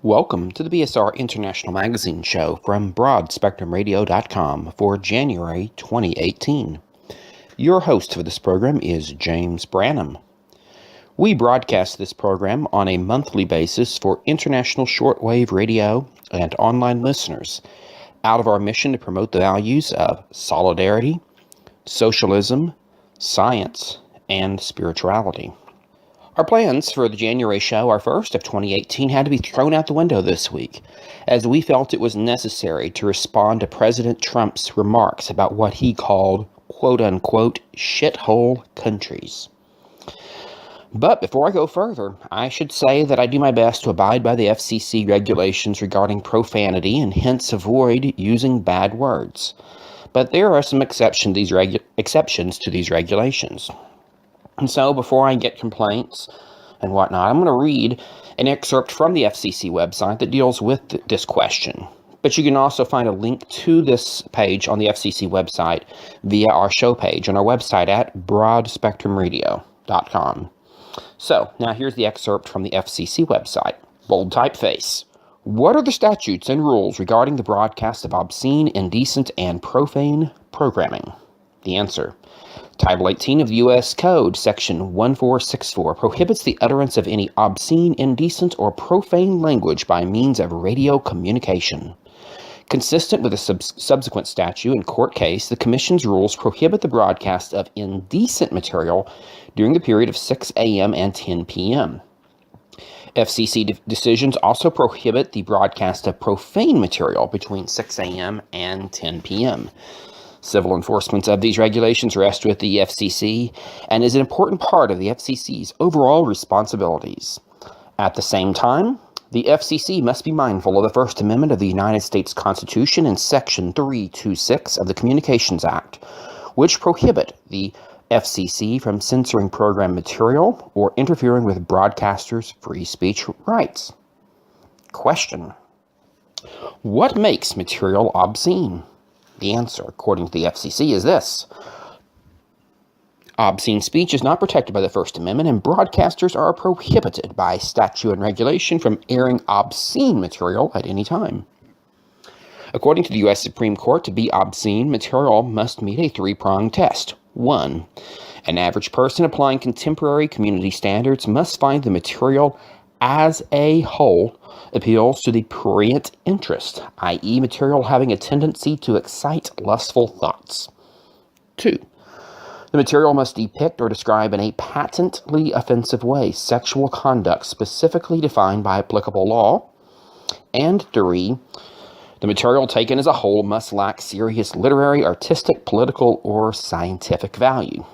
Welcome to the BSR International Magazine Show from BroadSpectrumRadio.com for January 2018. Your host for this program is James Branham. We broadcast this program on a monthly basis for international shortwave radio and online listeners out of our mission to promote the values of solidarity, socialism, science, and spirituality. Our plans for the January show, our first of 2018, had to be thrown out the window this week, as we felt it was necessary to respond to President Trump's remarks about what he called, quote-unquote, shithole countries. But before I go further, I should say that I do my best to abide by the FCC regulations regarding profanity and hence avoid using bad words. But there are some exceptions to these regulations. And so, before I get complaints and whatnot, I'm going to read an excerpt from the FCC website that deals with this question. But you can also find a link to this page on the FCC website via our show page on our website at BroadSpectrumRadio.com. So, now here's the excerpt from the FCC website. Bold typeface. What are the statutes and rules regarding the broadcast of obscene, indecent, and profane programming? The answer. Title 18 of the U.S. Code, Section 1464, prohibits the utterance of any obscene, indecent, or profane language by means of radio communication. Consistent with a subsequent statute and court case, the Commission's rules prohibit the broadcast of indecent material during the period of 6 a.m. and 10 p.m. FCC decisions also prohibit the broadcast of profane material between 6 a.m. and 10 p.m. Civil enforcement of these regulations rests with the FCC and is an important part of the FCC's overall responsibilities. At the same time, the FCC must be mindful of the First Amendment of the United States Constitution and Section 326 of the Communications Act, which prohibit the FCC from censoring program material or interfering with broadcasters' free speech rights. Question: what makes material obscene? The answer, according to the FCC, is this. Obscene speech is not protected by the First Amendment, and broadcasters are prohibited by statute and regulation from airing obscene material at any time. According to the U.S. Supreme Court, to be obscene, material must meet a three-pronged test. 1. An average person applying contemporary community standards must find the material as a whole appeals to the prurient interest, i.e. material having a tendency to excite lustful thoughts. 2. The material must depict or describe in a patently offensive way sexual conduct specifically defined by applicable law. And 3. The material taken as a whole must lack serious literary, artistic, political, or scientific value.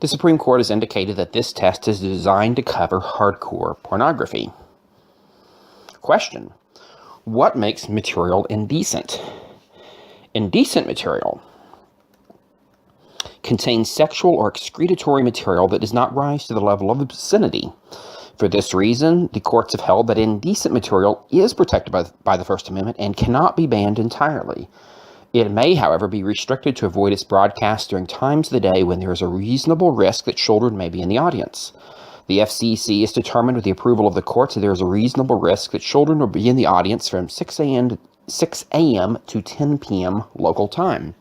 The Supreme Court has indicated that this test is designed to cover hardcore pornography. Question: what makes material indecent? Indecent material contains sexual or excretory material that does not rise to the level of obscenity. For this reason, the courts have held that indecent material is protected by the First Amendment and cannot be banned entirely. It may, however, be restricted to avoid its broadcast during times of the day when there is a reasonable risk that children may be in the audience. The FCC is determined with the approval of the courts that there is a reasonable risk that children will be in the audience from 6 a.m. to 10 p.m. local time.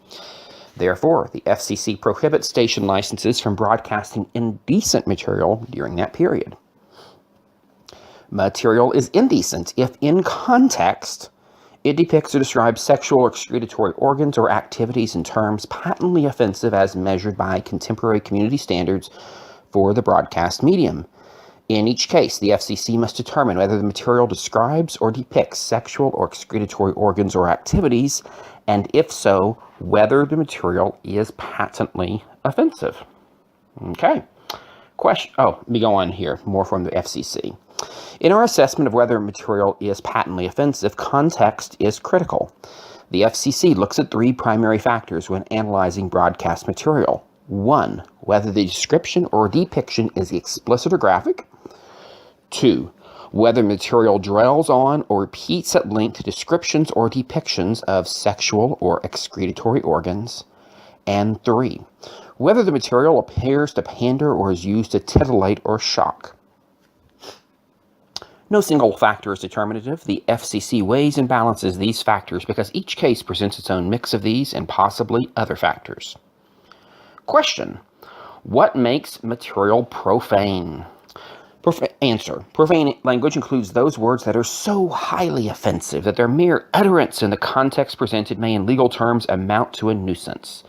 Therefore, the FCC prohibits station licenses from broadcasting indecent material during that period. Material is indecent if, in context, it depicts or describes sexual or excretory organs or activities in terms patently offensive as measured by contemporary community standards for the broadcast medium. In each case, the FCC must determine whether the material describes or depicts sexual or excretory organs or activities, and if so, whether the material is patently offensive. Okay. Let me go on here, more from the FCC. In our assessment of whether material is patently offensive, context is critical. The FCC looks at three primary factors when analyzing broadcast material. 1. Whether the description or depiction is explicit or graphic. 2. Whether material dwells on or repeats at length descriptions or depictions of sexual or excretory organs. And 3. Whether the material appears to pander or is used to titillate or shock. No single factor is determinative. The FCC weighs and balances these factors because each case presents its own mix of these and possibly other factors. Question: what makes material profane? Answer: profane language includes those words that are so highly offensive that their mere utterance in the context presented may in legal terms amount to a nuisance.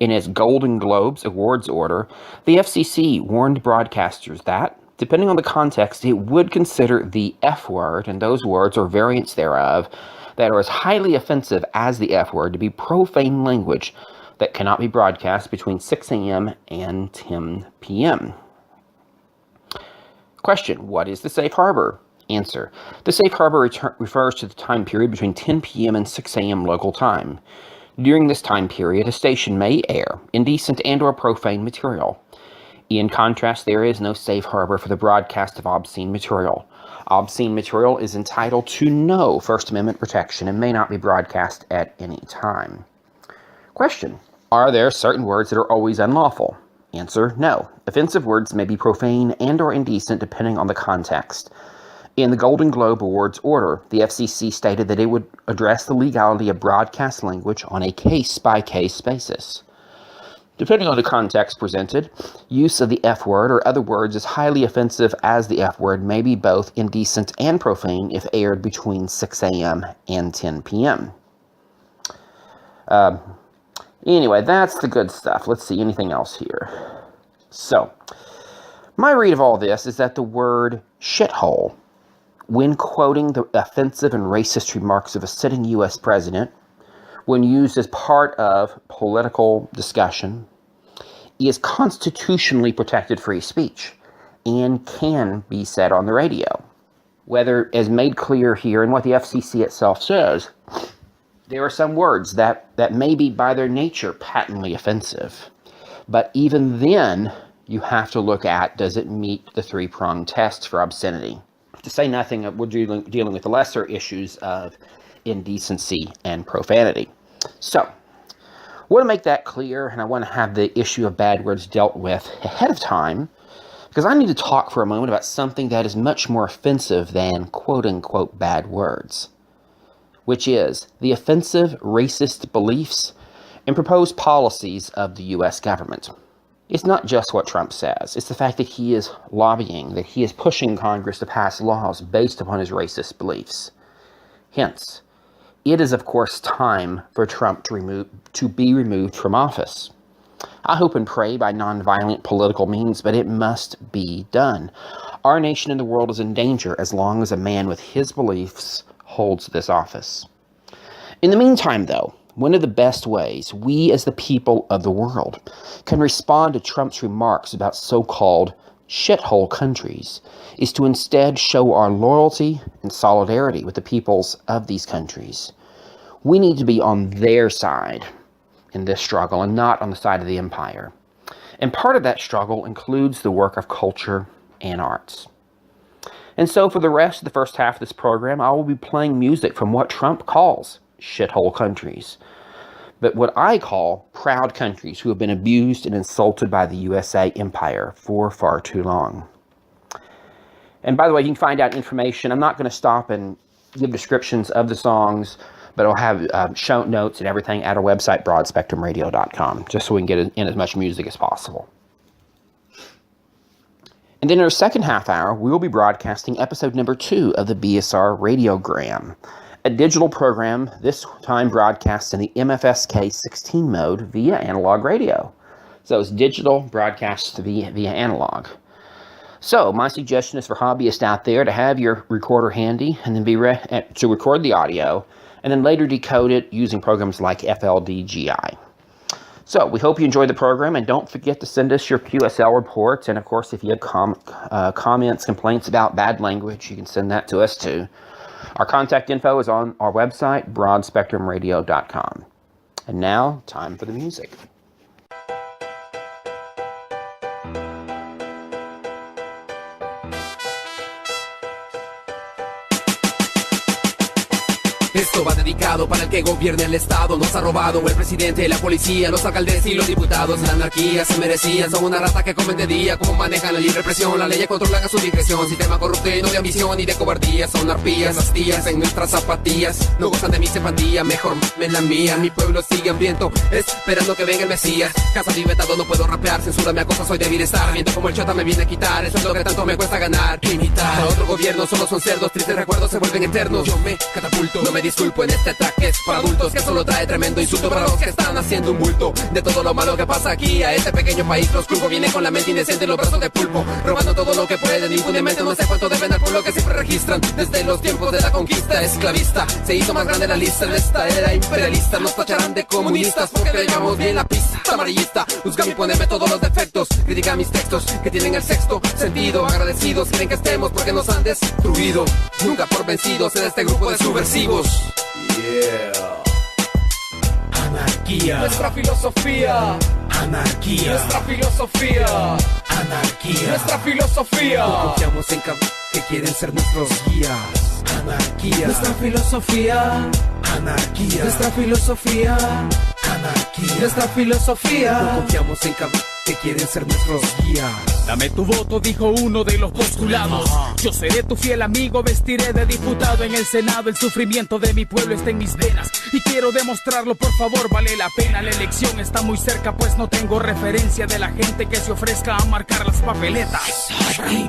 In its Golden Globes awards order, the FCC warned broadcasters that, depending on the context, it would consider the F word and those words or variants thereof that are as highly offensive as the F word to be profane language that cannot be broadcast between 6 a.m. and 10 p.m. Question: what is the safe harbor? Answer: the safe harbor refers to the time period between 10 p.m. and 6 a.m. local time. During this time period, a station may air indecent and/or profane material. In contrast, there is no safe harbor for the broadcast of obscene material. Obscene material is entitled to no First Amendment protection and may not be broadcast at any time. Question: are there certain words that are always unlawful? Answer: no. Offensive words may be profane and/or indecent depending on the context. In the Golden Globe Awards order, the FCC stated that it would address the legality of broadcast language on a case-by-case basis. Depending on the context presented, use of the F word or other words as highly offensive as the F word may be both indecent and profane if aired between 6 a.m. and 10 p.m. Anyway, that's the good stuff. Let's see, anything else here? So, my read of all this is that the word shithole, when quoting the offensive and racist remarks of a sitting U.S. president, when used as part of political discussion, is constitutionally protected free speech and can be said on the radio. Whether, as made clear here in what the FCC itself says, there are some words that may be by their nature patently offensive. But even then, you have to look at, does it meet the three-pronged test for obscenity? To say nothing of, we're dealing with the lesser issues of indecency and profanity. So, I want to make that clear, and I want to have the issue of bad words dealt with ahead of time, because I need to talk for a moment about something that is much more offensive than quote-unquote bad words, which is the offensive racist beliefs and proposed policies of the U.S. government. It's not just what Trump says. It's the fact that he is lobbying, that he is pushing Congress to pass laws based upon his racist beliefs. Hence, it is, of course, time for Trump to be removed from office. I hope and pray by nonviolent political means, but it must be done. Our nation and the world is in danger as long as a man with his beliefs holds this office. In the meantime, though, one of the best ways we as the people of the world can respond to Trump's remarks about so-called shithole countries is to instead show our loyalty and solidarity with the peoples of these countries. We need to be on their side in this struggle and not on the side of the empire. And part of that struggle includes the work of culture and arts. And so for the rest of the first half of this program, I will be playing music from what Trump calls shithole countries, but what I call proud countries who have been abused and insulted by the USA empire for far too long. And by the way, you can find out information. I'm not going to stop and give descriptions of the songs, but I'll have show notes and everything at our website, BroadSpectrumRadio.com, just so we can get in as much music as possible. And then in our second half hour, we will be broadcasting episode number 2 of the BSR Radiogram, a digital program, this time broadcast in the MFSK 16 mode via analog radio. So it's digital broadcast via analog. So my suggestion is for hobbyists out there to have your recorder handy and then be ready to record the audio and then later decode it using programs like FLDGI. So we hope you enjoyed the program, and don't forget to send us your QSL reports. And of course, if you have comments, complaints about bad language, you can send that to us too. Our contact info is on our website, BroadSpectrumRadio.com. And now, time for the music. It's Esto va dedicado para el que gobierne el estado. Nos ha robado el presidente, la policía, los alcaldes y los diputados. La anarquía se merecían, son una rata que comen de día. Como manejan la libre presión, la ley controlan a su discreción. Sistema corrupto y no de ambición ni de cobardía. Son arpías, astillas en nuestras zapatillas. No gozan de mi simpatía, mejor en la mía. Mi pueblo sigue hambriento, esperando que venga el Mesías. Casa libertado, no puedo rapear, censura me acosa, soy débil estar. Viendo como el chota me viene a quitar, eso es lo que tanto me cuesta ganar. Imitar a otro gobierno, solo son cerdos, tristes recuerdos se vuelven eternos. Yo me catapulto, no me disculpo en este ataque. Es para adultos que solo trae tremendo insulto para los que están haciendo un bulto de todo lo malo que pasa aquí. A este pequeño país los culpo, vienen con la mente indecente y los brazos de pulpo, robando todo lo que pueden impunemente. No sé cuánto deben dar por lo que siempre registran. Desde los tiempos de la conquista esclavista se hizo más grande la lista. En esta era imperialista nos tacharán de comunistas porque le llevamos bien la pista amarillista. Juzgan y ponerme todos los defectos, critican mis textos que tienen el sexto sentido. Agradecidos quieren que estemos porque nos han destruido. Nunca por vencidos en este grupo de subversivos. Yeah. Anarquía. Nuestra filosofía. Anarquía. Nuestra filosofía. Anarquía. Nuestra filosofía. No confiamos en que quieren ser nuestros guías. Anarquía. Nuestra filosofía. Anarquía. Nuestra filosofía. Anarquía. Nuestra filosofía. No confiamos en que quieren ser nuestros guías. Dame tu voto, dijo uno de los postulados. Yo seré tu fiel amigo, vestiré de diputado en el Senado. El sufrimiento de mi pueblo está en mis venas y quiero demostrarlo, por favor, vale la pena. La elección está muy cerca, pues no tengo referencia de la gente que se ofrezca a marcar las papeletas.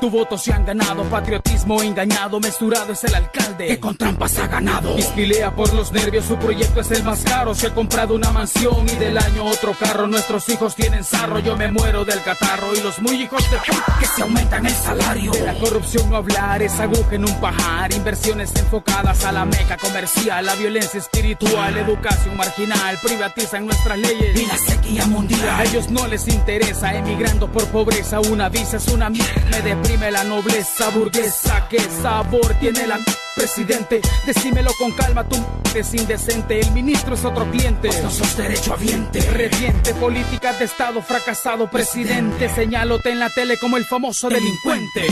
Tu voto se han ganado, patriotismo engañado. Mesurado es el alcalde que con trampas ha ganado. Pispilea por los nervios, su proyecto es el más caro. Se ha comprado una mansión y del año otro carro. Nuestros hijos tienen sarro, yo me muero del catarro. Y los muy hijos de que se aumentan el salario. De la corrupción no hablar, es aguja en un pajar. Inversiones enfocadas a la meca comercial, la violencia espiritual, educación marginal. Privatizan nuestras leyes y la sequía mundial. A ellos no les interesa, emigrando por pobreza. Una visa es una mierda, me deprime la nobleza burguesa. ¿Qué sabor tiene la presidente? Decímelo con calma, tú eres indecente. El ministro es otro cliente, pues no sos derechohabiente. Reviente, políticas de estado fracasado. Presidente, señálote en la tele como el famoso delincuente.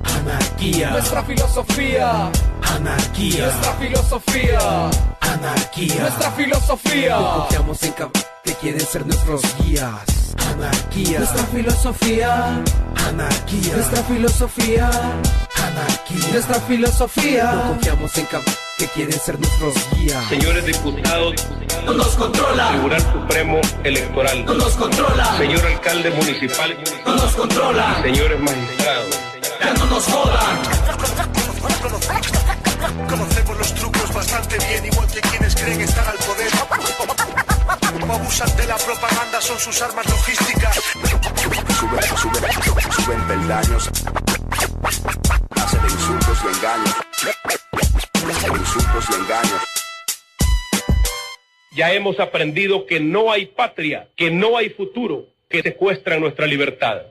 Anarquía. Nuestra filosofía. Anarquía. Nuestra filosofía. Anarquía. Nuestra filosofía. No confiamos en que quieren ser nuestros guías. Anarquía. Nuestra filosofía. Anarquía. Nuestra filosofía. Anarquía. Nuestra filosofía. No confiamos en que quieren ser nuestros guías. Señores diputados, No nos controla. Tribunal Supremo Electoral, No nos controla. señor alcalde municipal, No nos controla. señores magistrados, Ya no nos jodan. Conocemos los trucos bastante bien, igual que quienes creen estar al poder. Como abusan de la propaganda, son sus armas logísticas. Suben peldaños, hacen insultos y engaños. Insultos y engaños. ya hemos aprendido que no hay patria, que no hay futuro que secuestra nuestra libertad.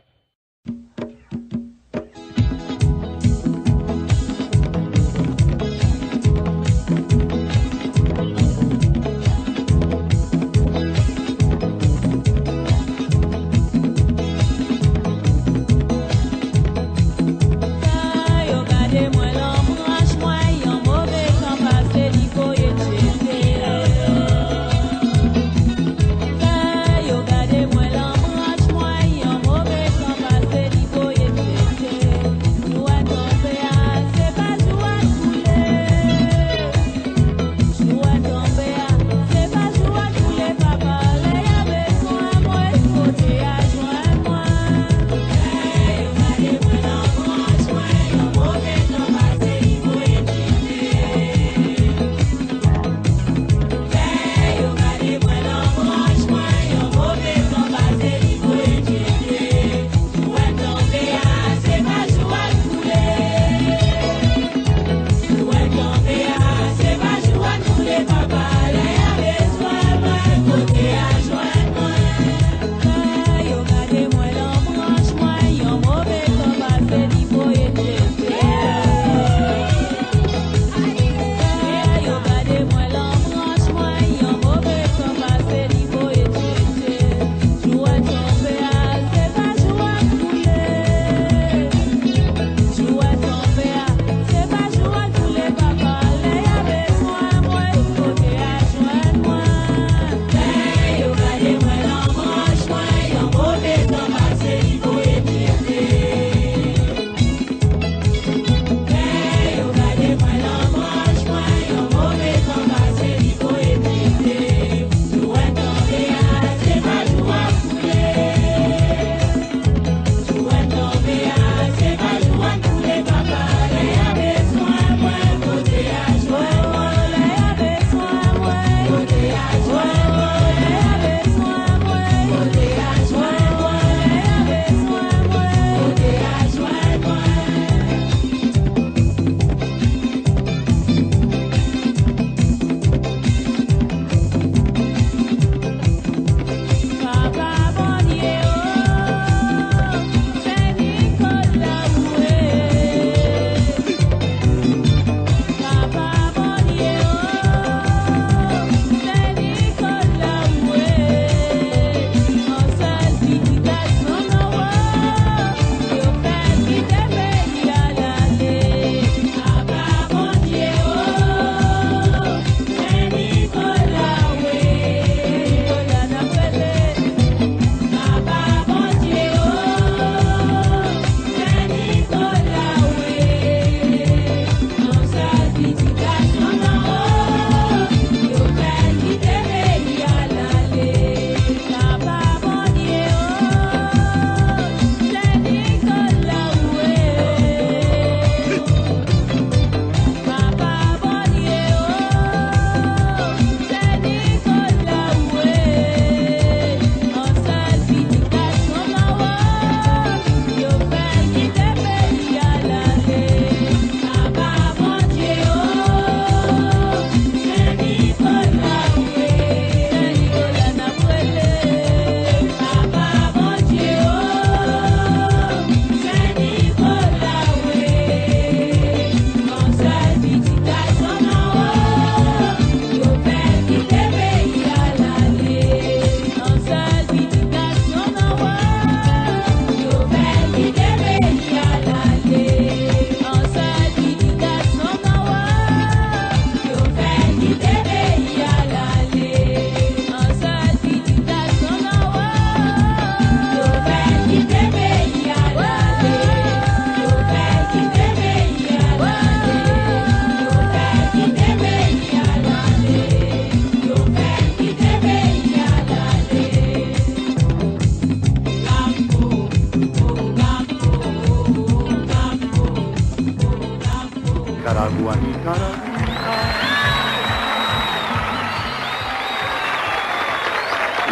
Nicaragua, Nicaragua.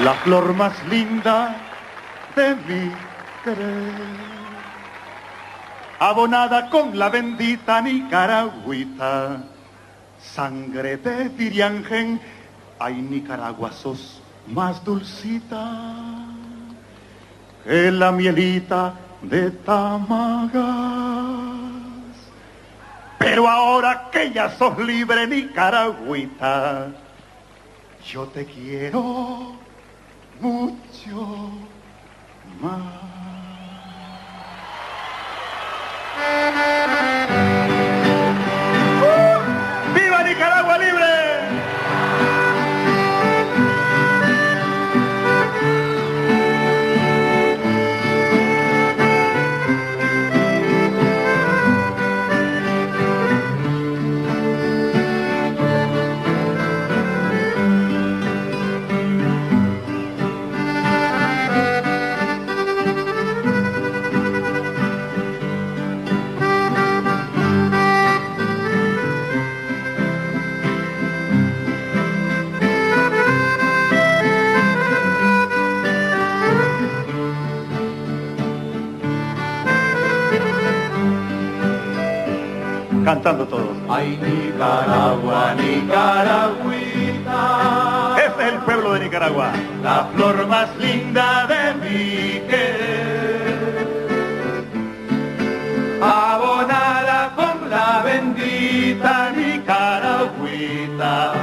La flor más linda de mi querer, abonada con la bendita nicaragüita, sangre de Viriangen. Ay, Nicaragua, sos más dulcita que la mielita de Tamagas. Pero ahora que ya sos libre, nicaragüita, yo te quiero mucho más. ¡Viva Nicaragua libre! Cantando todos. Ay, Nicaragua, Nicaragüita. Ese es el pueblo de Nicaragua. La flor más linda de mi querer, abonada con la bendita nicaragüita,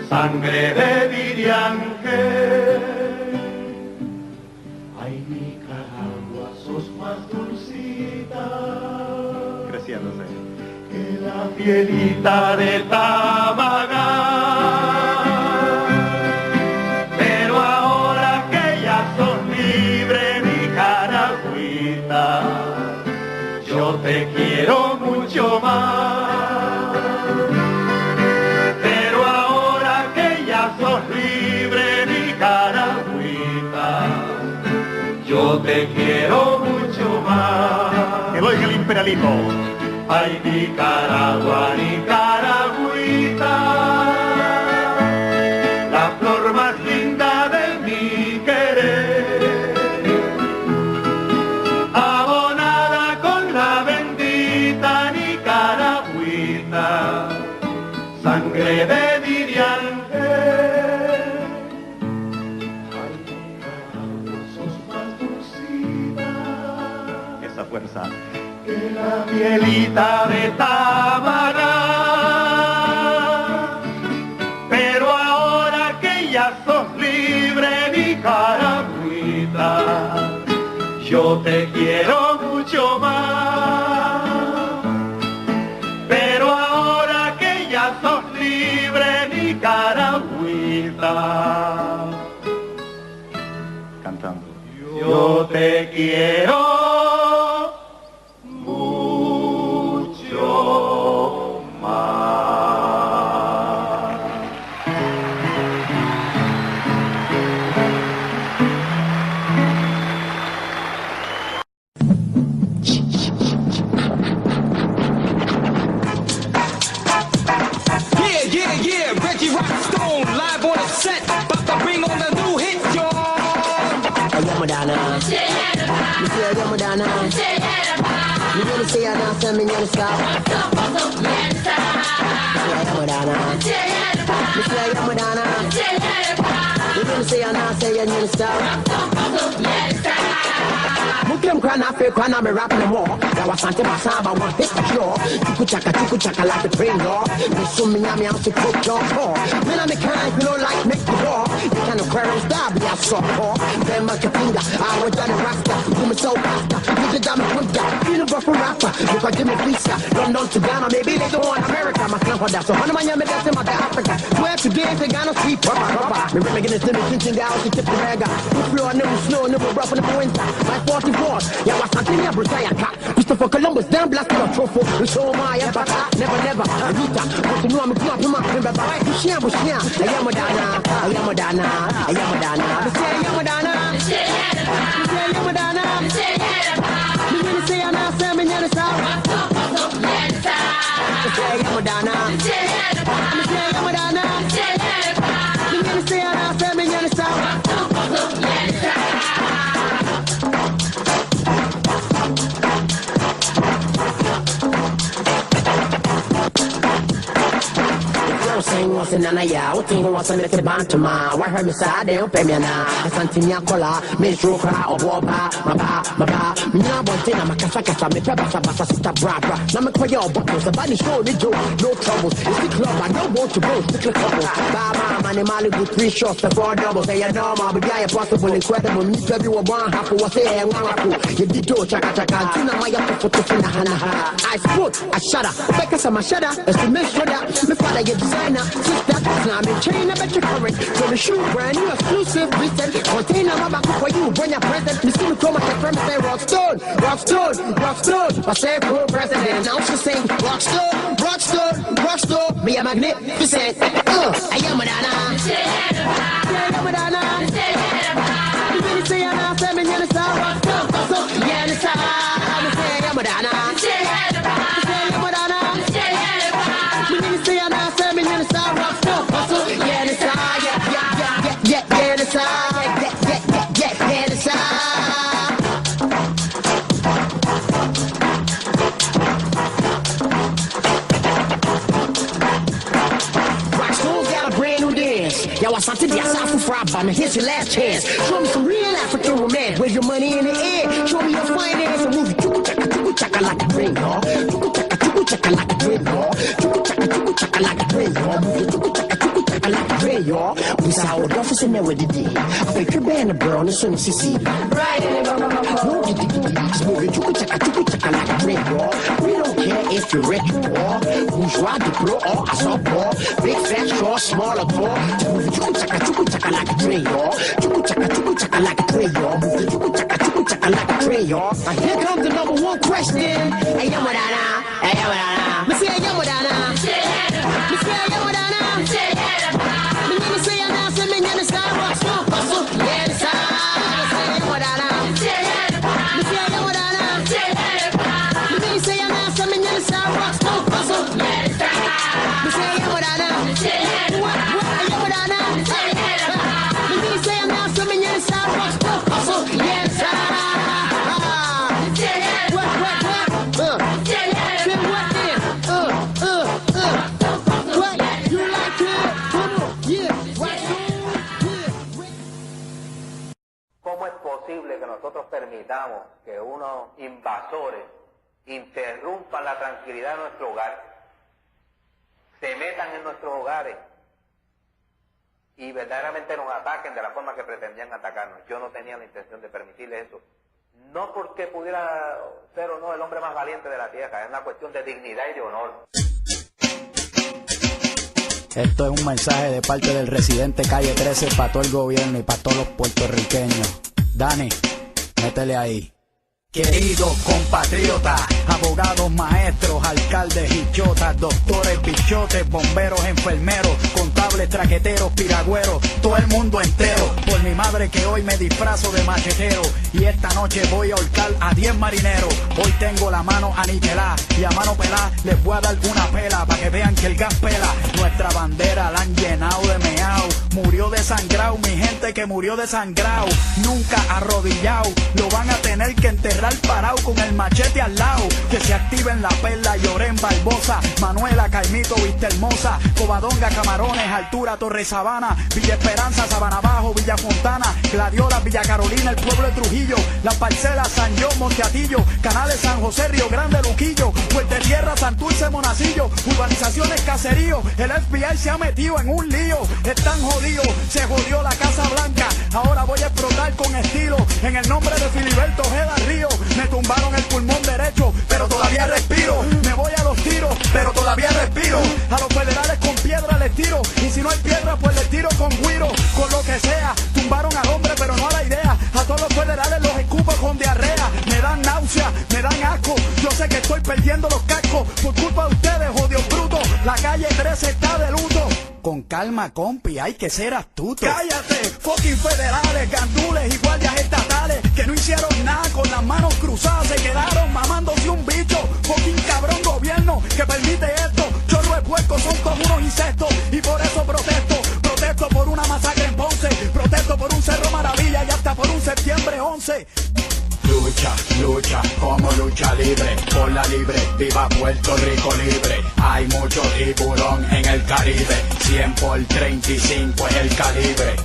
sangre de Viriangen. Ay, Nicaragua, sos más dulcita, creciéndose, que la pielita de Tamagas. Pero ahora que ya sos libre, nicaragüita, yo te quiero mucho más. Pero ahora que ya sos libre, nicaragüita, yo te quiero mucho más. Que oiga el imperialismo. Ay, Nicaragua, Nicaragüita, la flor más linda de mi querer, abonada con la bendita nicaragüita, sangre de Viriangen. Ay, Nicaragua, sos más dulcita. Esa fuerza. Que la mielita de Tamagas. Pero ahora que ya sos libre, nicaragüita, yo te quiero mucho más. Pero ahora que ya sos libre, nicaragüita, cantando, yo te quiero When I'm rapping them all, now I sante my samba, one hit the floor. Chuku chaka like the train door. Me sum me yami out to cook your core. When I'm a kind, you don't like make the war. You can't aquarium star, be a soft core. Then my finger, I was done a rasta. Do me so faster, you can damn it with that. You know, for rapper, you can give me pizza. London to Ghana, maybe they don't want America. My son for that, so honey, my yami, that's in my Africa. Swear to games, they Ghana sweet, rubber. Me making this little thinking out to tip the mega. The floor, no snow, no rough in the winter. My 44, yeah, what's something I Christopher Columbus, damn blast your trophy. We show my empire, never. Rita, but you know I'm a club, I'm a member. Bushia, I am Madonna. I am Madonna. I am Madonna. I am Madonna. I am Madonna. You say I'm not Sam and you're the South. say Yamadana. Me say Yamadana. Me gonna say I say me gonna say. Sing once in a ya, o tingo once in a bantama. Why her miss I don't pay me now. I sent in your collar, me stroke or wobba, my ba. Mina bontina, my casacasa, me pebasa, sister brabra. Now me quay your buckles, the body show, the joke, no troubles. It's the club, I don't want to go, stick a couple. Bama, money, Malibu, 3 shots, the 4 doubles. Say a normal, but yeah, possible, incredible. Me tell you a one half of what's there, and you did do chaka. Tina, my up for taking a hana. I spoke, I shut up. Because I'm a shutter, as to make sure that me father get designer. Sister, now me chain, I bet you current. So the shoe brand new exclusive, recent. Container, my back for you, bring your present. Me see me come at the front and say Rockstone. I say cool president. Now she sing Rockstone. Me a magnificent. I am Madonna. I am Madonna. You really say I'm not saying you're the star. Rockstone. Yeah, the star. I say I am Madonna. Something that's out for fraud, but here's your last chance. Show me some real African romance. Where's your money in the air? Show me your finance and move it. Chuku-chaka like a dream, y'all. Chuku-chaka like a dream, y'all. Chuku-chaka like a dream, y'all. Move it. Chuku-chaka like a dream, y'all. We saw our office and never did it. I bet your band a bro on the sun, CC. Right. Move it. Just move it. Chuku-chaka like a dream, y'all. We don't care if you're rich or poor. Bourgeois, diplo, or a soft big, fat, short, small, or tall. Chuku-chaka like a train, y'all. Chuku-chaka like a train, y'all. Chuku-chaka like a train, y'all. Here comes the number one question. Hey, Yamadana. Me say Yamadana. Me say Yamadana. Me gonna say I'm say me gonna say Rockstone. Yeah, the star. Me say Yamadana. Me say Yamadana. Me gonna say I'm say me gonna say Rockstone. Yeah, the star. Me say Yamadana. Que nosotros permitamos que unos invasores interrumpan la tranquilidad de nuestro hogar, se metan en nuestros hogares y verdaderamente nos ataquen de la forma que pretendían atacarnos. Yo no tenía la intención de permitirles eso. No porque pudiera ser o no el hombre más valiente de la tierra, es una cuestión de dignidad y de honor. Esto es un mensaje de parte del residente Calle 13 para todo el gobierno y para todos los puertorriqueños. Dani, métele ahí. Queridos compatriotas, abogados, maestros, alcaldes y chotas, doctores, bichotes, bomberos, enfermeros, contables, traqueteros, piragüeros, todo el mundo entero, por mi madre que hoy me disfrazo de machetero y esta noche voy a ahorcar a 10 marineros. Hoy tengo la mano aniquilada y a mano pelada les voy a dar una pela para que vean que el gas pela. Nuestra bandera la han llenado de meao, murió desangrado, mi gente que murió desangrado, nunca arrodillado, lo van a tener que enterrar parado con el machete al lado. Que se activen La Perla, Llorén, Barbosa, Manuela, Caimito, Vista Hermosa, Covadonga, Camarones, Altura, Torre Sabana, Villa Esperanza, Sabana Bajo, Villa Fontana, Gladiola, Villa Carolina, el pueblo de Trujillo, Las Parcelas, San John, Monteatillo, Canales, San José, Río Grande, Luquillo, Puerto Tierra, Santurce, Monacillo, urbanizaciones, caserío. El FBI se ha metido en un lío, están jodidos, se jodió la Casa Blanca. Ahora voy a explotar con estilo en el nombre de Filiberto Ojeda Río. Me tumbaron el pulmón derecho, pero todavía respiro. Me voy a los tiros, pero todavía respiro. A los federales con piedra les tiro, y si no hay piedra pues les tiro con guiro. Con lo que sea, tumbaron al hombre pero no a la idea. A todos los federales los escupo con diarrea. Me dan náusea, me dan asco. Yo sé que estoy perdiendo los cascos por culpa de ustedes, jodidos brutos. La calle 13 está de luto. con calma, compi, hay que ser astuto. Cállate, fucking federales, gandules y guardias estatales que no hicieron nada con las manos cruzadas, se quedaron mamándose un bicho. Fucking cabrón gobierno que permite esto. Chorro de puerco, son todos unos insectos y por eso protesto por una masacre en Ponce, protesto por un Cerro Maravilla y hasta por un septiembre 11. Lucha, como lucha libre, por la libre, viva Puerto Rico libre. Hay mucho tiburón en el Caribe, 100 por 35 es el calibre.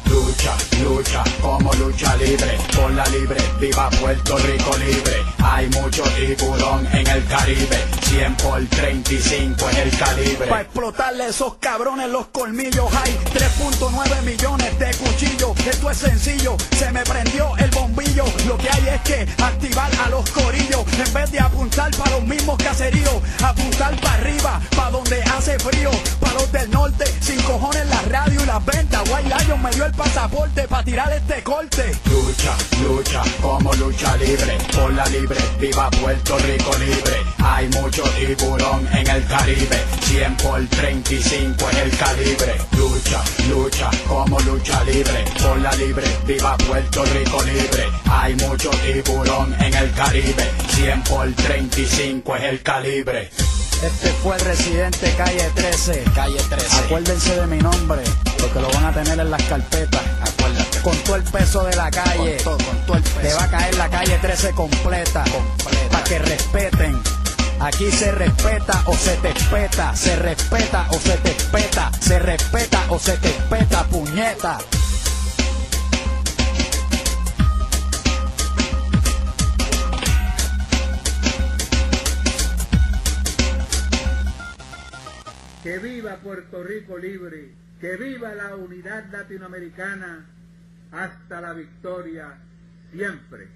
Lucha, como lucha libre, por la libre, viva Puerto Rico libre. Hay mucho tiburón en el Caribe, 100 por 35 es el calibre. Pa' explotarle esos cabrones los colmillos, hay 3.9 millones de cuchillos. Esto es sencillo, se me prendió el bombillo. Lo que hay es que activar a los corillos, en vez de apuntar para los mismos caseríos, apuntar para arriba, para donde hace frío, para los del norte, sin cojones la radio y las ventas. White Lion me dio el pasaporte para tirar este corte. Lucha, como lucha libre, por la libre, viva Puerto Rico libre. Hay mucho tiburón en el Caribe, 100 por 35 es el calibre. Lucha, como lucha libre, por la libre, viva Puerto Rico libre. Hay mucho tiburón en el Caribe, 100 por 35 es el calibre. Este fue el residente Calle 13. Acuérdense de mi nombre, porque lo van a tener en las carpetas. Acuérdate. Con todo el peso de la calle, con todo el peso. Te va a caer la calle 13 completa. Para que respeten. Aquí se respeta o se te espeta. Se respeta o se te espeta. Se respeta o se te espeta, puñeta. Que viva Puerto Rico libre, que viva la unidad latinoamericana, hasta la victoria siempre.